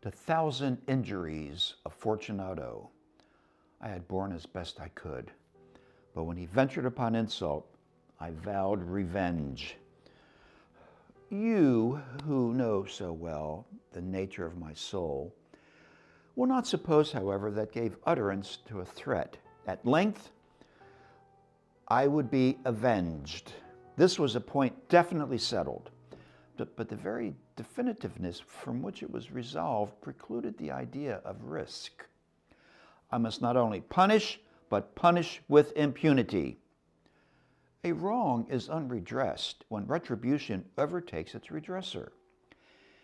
The 1,000 injuries of Fortunato I had borne as best I could, but when he ventured upon insult, I vowed revenge. You, who know so well the nature of my soul, will not suppose, however, that gave utterance to a threat. At length, I would be avenged. This was a point definitely settled, but the very definitiveness from which it was resolved precluded the idea of risk. I must not only punish, but punish with impunity. A wrong is unredressed when retribution overtakes its redresser.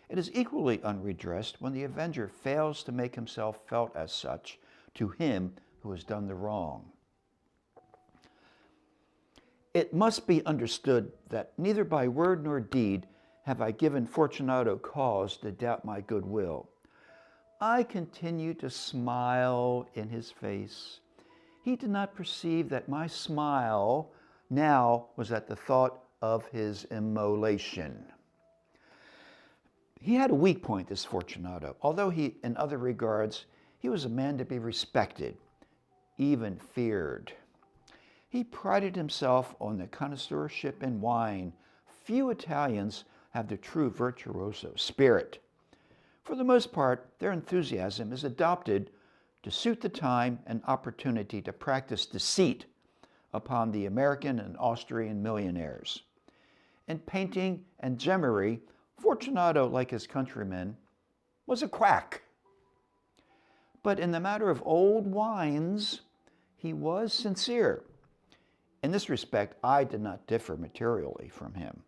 It is equally unredressed when the avenger fails to make himself felt as such to him who has done the wrong. It must be understood that neither by word nor deed have I given Fortunato cause to doubt my goodwill. I continued to smile in his face. He did not perceive that my smile now was at the thought of his immolation. He had a weak point, this Fortunato. Although in other regards, he was a man to be respected, even feared. He prided himself on the connoisseurship in wine. Few Italians have the true virtuoso spirit. For the most part, their enthusiasm is adopted to suit the time and opportunity to practice deceit upon the American and Austrian millionaires. In painting and gemmery, Fortunato, like his countrymen, was a quack. But in the matter of old wines, he was sincere. In this respect, I did not differ materially from him.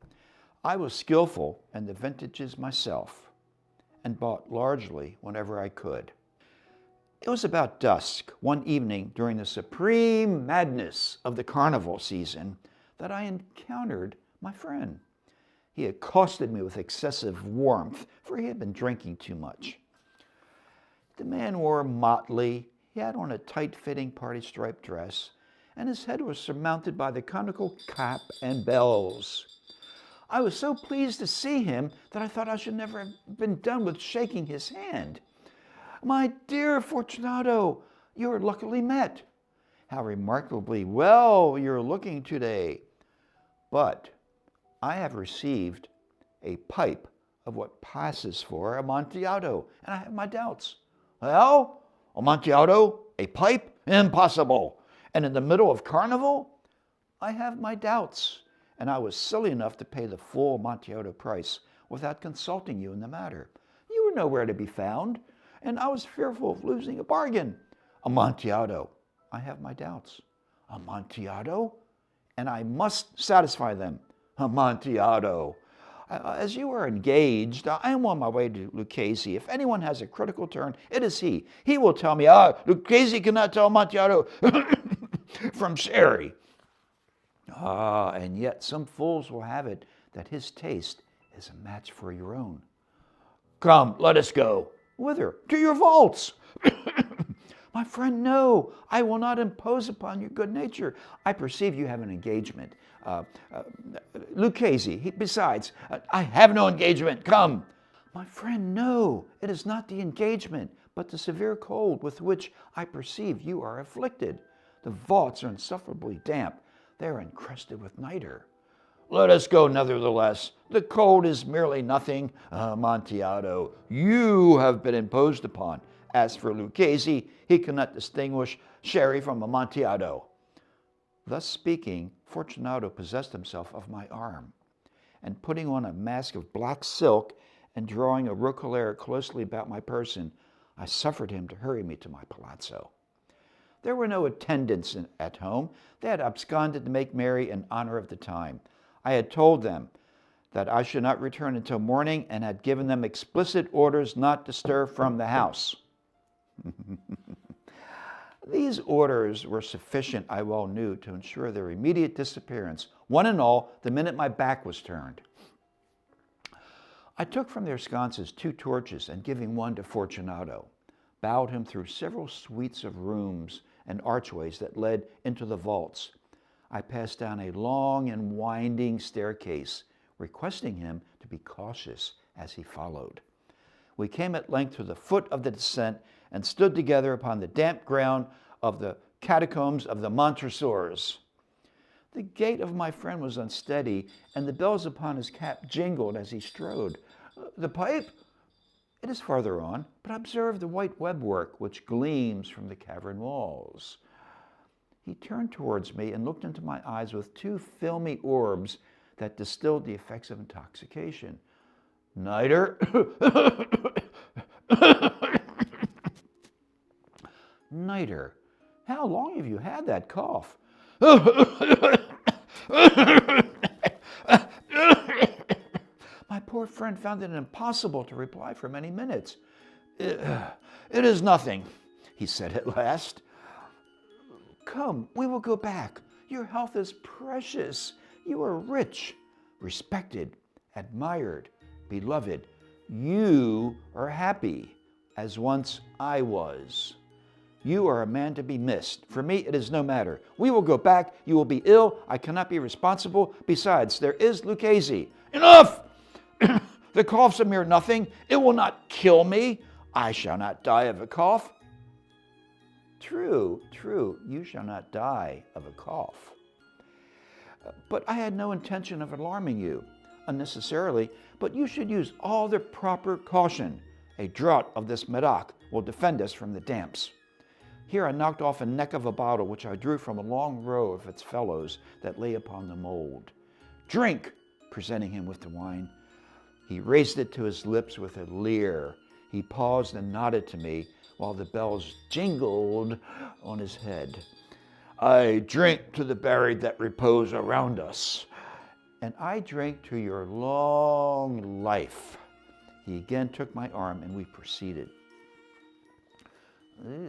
I was skillful in the vintages myself, and bought largely whenever I could. It was about dusk one evening during the supreme madness of the carnival season that I encountered my friend. He accosted me with excessive warmth, for he had been drinking too much. The man wore motley. He had on a tight-fitting party-striped dress, and his head was surmounted by the conical cap and bells. I was so pleased to see him that I thought I should never have been done with shaking his hand. "My dear Fortunato, you are luckily met. How remarkably well you're looking today. But I have received a pipe of what passes for Amontillado, and I have my doubts." "Well, Amontillado, a pipe? Impossible! And in the middle of carnival?" "I have my doubts, and I was silly enough to pay the full Amontillado price without consulting you in the matter. You were nowhere to be found, and I was fearful of losing a bargain." "Amontillado, I have my doubts." "Amontillado? And I must satisfy them." "Amontillado. As you are engaged, I am on my way to Lucchese. If anyone has a critical turn, it is he. He will tell me, Lucchese cannot tell Amontillado from Sherry." And yet some fools will have it that his taste is a match for your own." "Come, let us go." "Whither?" "To your vaults." "My friend, no. I will not impose upon your good nature. I perceive you have an engagement. Lucchese, besides, I have no engagement. Come." "My friend, no. It is not the engagement, but the severe cold with which I perceive you are afflicted. The vaults are insufferably damp. They are encrusted with nitre." "Let us go nevertheless. The cold is merely nothing. Amontillado, you have been imposed upon. As for Lucchese, he cannot distinguish Sherry from Amontillado." Thus speaking, Fortunato possessed himself of my arm, and putting on a mask of black silk and drawing a roquelaire closely about my person, I suffered him to hurry me to my palazzo. There were no attendants at home. They had absconded to make merry in honor of the time. I had told them that I should not return until morning, and had given them explicit orders not to stir from the house. These orders were sufficient, I well knew, to ensure their immediate disappearance, one and all, the minute my back was turned. I took from their sconces 2 torches, and giving one to Fortunato, bowed him through several suites of rooms and archways that led into the vaults. I passed down a long and winding staircase, requesting him to be cautious as he followed. We came at length to the foot of the descent and stood together upon the damp ground of the catacombs of the Montresors. The gait of my friend was unsteady, and the bells upon his cap jingled as he strode. The pipe? It is farther on, but observe the white webwork which gleams from the cavern walls. He turned towards me and looked into my eyes with two filmy orbs that distilled the effects of intoxication. Niter, Niter, how long have you had that cough? My poor friend found it impossible to reply for many minutes. It is nothing, he said at last. Come, we will go back. Your health is precious. You are rich, respected, admired, beloved. You are happy, as once I was. You are a man to be missed. For me, it is no matter. We will go back. You will be ill. I cannot be responsible. Besides, there is Lucchese. Enough! The cough's a mere nothing. It will not kill me. I shall not die of a cough. True, you shall not die of a cough. But I had no intention of alarming you unnecessarily, but you should use all the proper caution. A draught of this Medoc will defend us from the damps. Here I knocked off a neck of a bottle which I drew from a long row of its fellows that lay upon the mold. Drink, presenting him with the wine. He raised it to his lips with a leer. He paused and nodded to me while the bells jingled on his head. I drink to the buried that repose around us. And I drink to your long life. He again took my arm and we proceeded.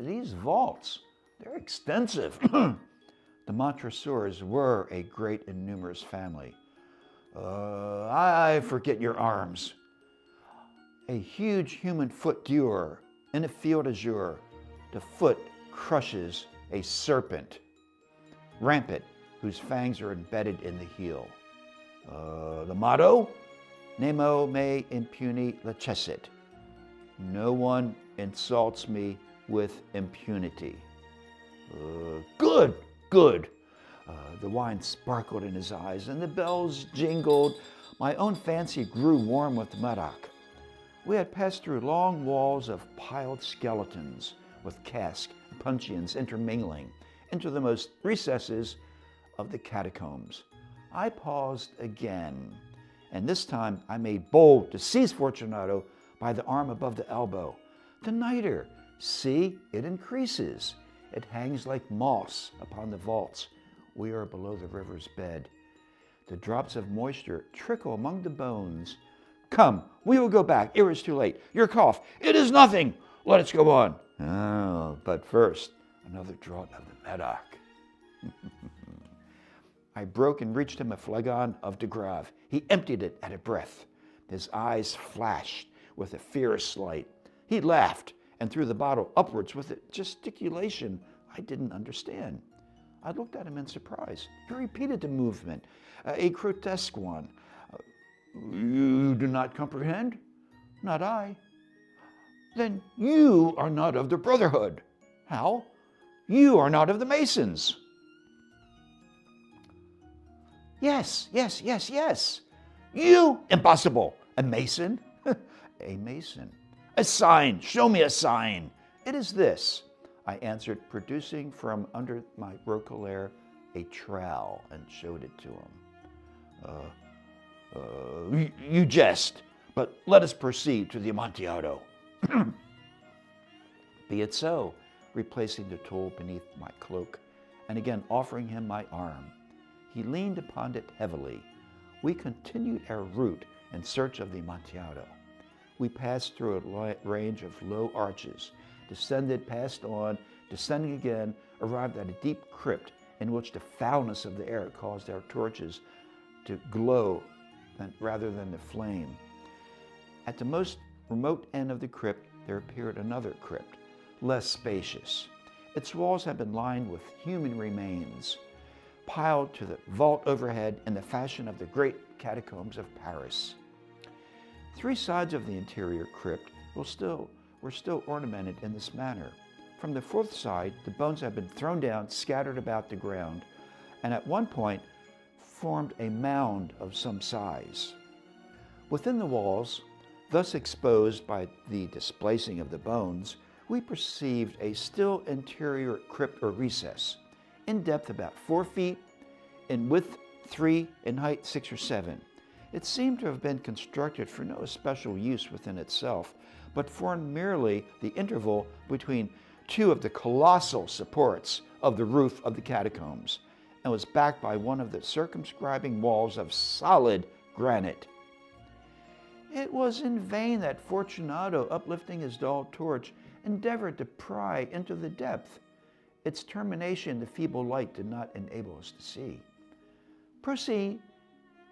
These vaults, they're extensive. The Montresors were a great and numerous family. I forget your arms. A huge human foot d'or in a field azure. The foot crushes a serpent, rampant, whose fangs are embedded in the heel. The motto? Nemo me impuni lacessit. No one insults me with impunity. Good. The wine sparkled in his eyes and the bells jingled. My own fancy grew warm with the Medoc. We had passed through long walls of piled skeletons with casks and puncheons intermingling into the most recesses of the catacombs. I paused again, and this time I made bold to seize Fortunato by the arm above the elbow. The niter, see, it increases. It hangs like moss upon the vaults. We are below the river's bed. The drops of moisture trickle among the bones. Come, we will go back ere it's too late. Your cough, it is nothing. Let us go on. Oh, but first, another draught of the Medoc. I broke and reached him a flagon of de Grave. He emptied it at a breath. His eyes flashed with a fierce light. He laughed and threw the bottle upwards with a gesticulation I didn't understand. I looked at him in surprise. He repeated the movement, a grotesque one. You do not comprehend? Not I. Then you are not of the Brotherhood. How? You are not of the Masons. Yes. You? Impossible. A Mason? A Mason. A sign. Show me a sign. It is this, I answered, producing from under my roquelaire a trowel and showed it to him. You jest, but let us proceed to the Amontillado. Be it so, replacing the tool beneath my cloak, and again offering him my arm. He leaned upon it heavily. We continued our route in search of the Amontillado. We passed through a range of low arches, descended, passed on, descending again, arrived at a deep crypt in which the foulness of the air caused our torches to glow rather than to flame. At the most remote end of the crypt, there appeared another crypt, less spacious. Its walls had been lined with human remains, piled to the vault overhead in the fashion of the great catacombs of Paris. Three sides of the interior crypt were still ornamented in this manner. From the fourth side, the bones had been thrown down, scattered about the ground, and at one point formed a mound of some size. Within the walls, thus exposed by the displacing of the bones, we perceived a still interior crypt or recess, in depth about 4 feet, in width 3, in height 6 or 7. It seemed to have been constructed for no special use within itself, but formed merely the interval between two of the colossal supports of the roof of the catacombs, and was backed by one of the circumscribing walls of solid granite. It was in vain that Fortunato, uplifting his dull torch, endeavored to pry into the depth. Its termination the feeble light did not enable us to see. Proceed.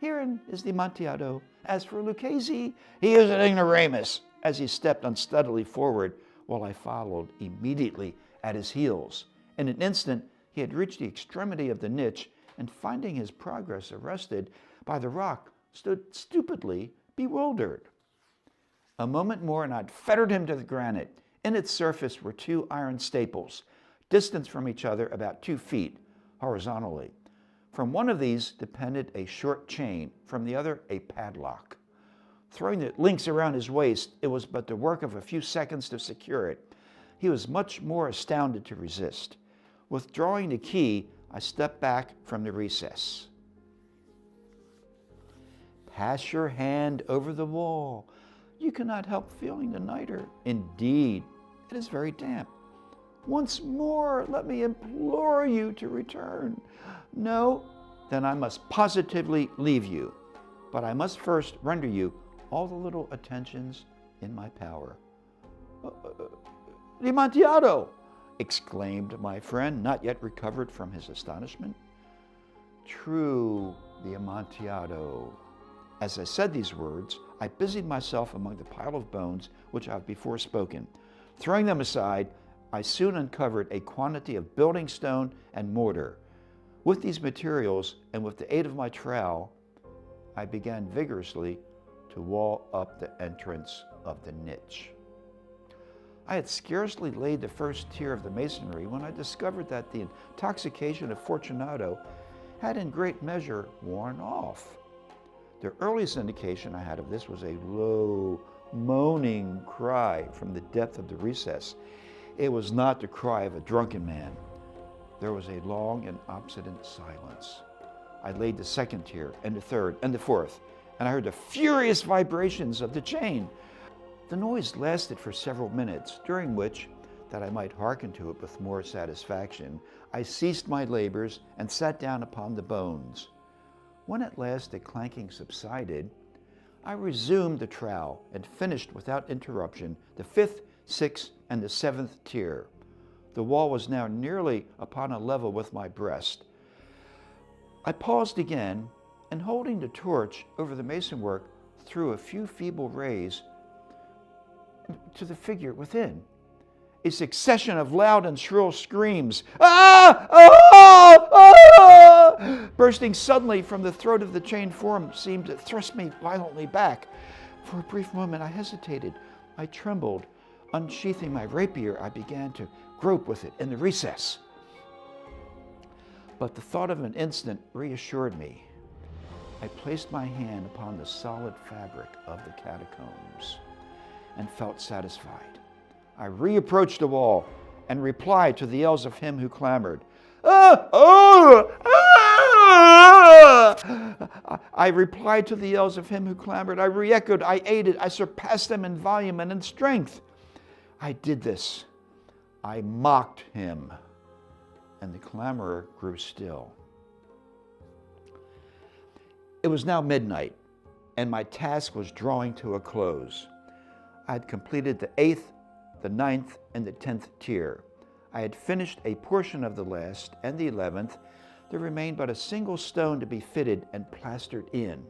Herein is the Amontillado. As for Lucchese, he is an ignoramus, as he stepped unsteadily forward, while I followed immediately at his heels. In an instant, he had reached the extremity of the niche, and finding his progress arrested by the rock, stood stupidly bewildered. A moment more, and I'd fettered him to the granite. In its surface were 2 iron staples, distant from each other about 2 feet, horizontally. From one of these depended a short chain, from the other a padlock. Throwing the links around his waist, it was but the work of a few seconds to secure it. He was much more astounded to resist. Withdrawing the key, I stepped back from the recess. Pass your hand over the wall. You cannot help feeling the niter. Indeed, it is very damp. Once more, let me implore you to return. No, then I must positively leave you. But I must first render you all the little attentions in my power. The Amontillado! Exclaimed my friend, not yet recovered from his astonishment. True, the Amontillado. As I said these words, I busied myself among the pile of bones which I have before spoken. Throwing them aside, I soon uncovered a quantity of building stone and mortar. With these materials, and with the aid of my trowel, I began vigorously to wall up the entrance of the niche. I had scarcely laid the first tier of the masonry when I discovered that the intoxication of Fortunato had in great measure worn off. The earliest indication I had of this was a low, moaning cry from the depth of the recess. It was not the cry of a drunken man. There was a long and obstinate silence. I laid the second tier, and the third, and the fourth, and I heard the furious vibrations of the chain. The noise lasted for several minutes, during which, that I might hearken to it with more satisfaction, I ceased my labors and sat down upon the bones. When at last the clanking subsided, I resumed the trowel and finished without interruption the 5th, 6th, and the 7th tier. The wall was now nearly upon a level with my breast. I paused again, and holding the torch over the masonwork, threw a few feeble rays to the figure within. A succession of loud and shrill screams, "Ah! Ah! Ah!" bursting suddenly from the throat of the chained form, seemed to thrust me violently back. For a brief moment I hesitated. I trembled. Unsheathing my rapier, I began to grope with it in the recess. But the thought of an instant reassured me. I placed my hand upon the solid fabric of the catacombs and felt satisfied. I reapproached the wall and replied to the yells of him who clamored. "Ah! Oh! Ah!" I replied to the yells of him who clamored. I re-echoed, I aided, I surpassed them in volume and in strength. I did this. I mocked him, and the clamorer grew still. It was now midnight, and my task was drawing to a close. I had completed the 8th, the 9th, and the 10th tier. I had finished a portion of the last and the 11th. There remained but a single stone to be fitted and plastered in.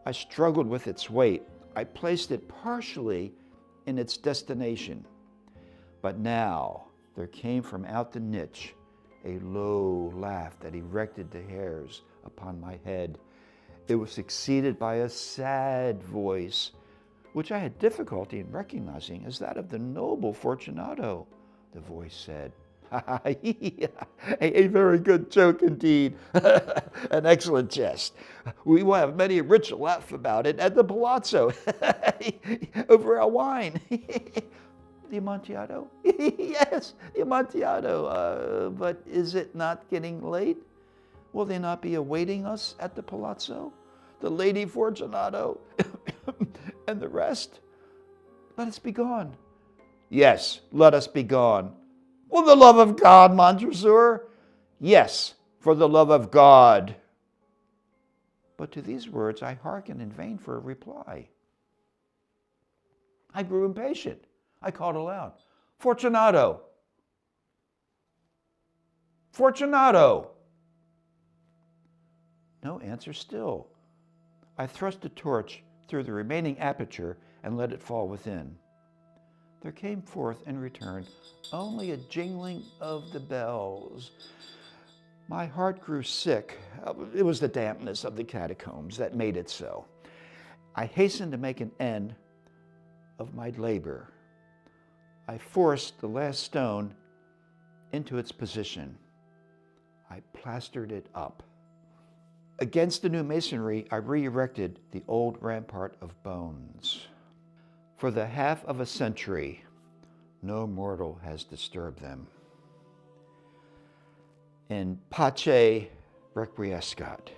I struggled with its weight. I placed it partially in its destination. But now there came from out the niche a low laugh that erected the hairs upon my head. It was succeeded by a sad voice, which I had difficulty in recognizing as that of the noble Fortunato. The voice said, a very good joke indeed, an excellent jest. We will have many a rich laugh about it at the Palazzo over our wine. The Amontillado? Yes, the Amontillado. But is it not getting late? Will they not be awaiting us at the Palazzo? The Lady Fortunato and the rest? Let us be gone. Yes, let us be gone. For the love of God, Montresor. Yes, for the love of God. But to these words I hearkened in vain for a reply. I grew impatient. I called aloud, Fortunato! Fortunato! No answer still. I thrust a torch through the remaining aperture and let it fall within. There came forth in return only a jingling of the bells. My heart grew sick. It was the dampness of the catacombs that made it so. I hastened to make an end of my labor. I forced the last stone into its position. I plastered it up. Against the new masonry, I re-erected the old rampart of bones. For the half of a century, no mortal has disturbed them. In pace requiescat.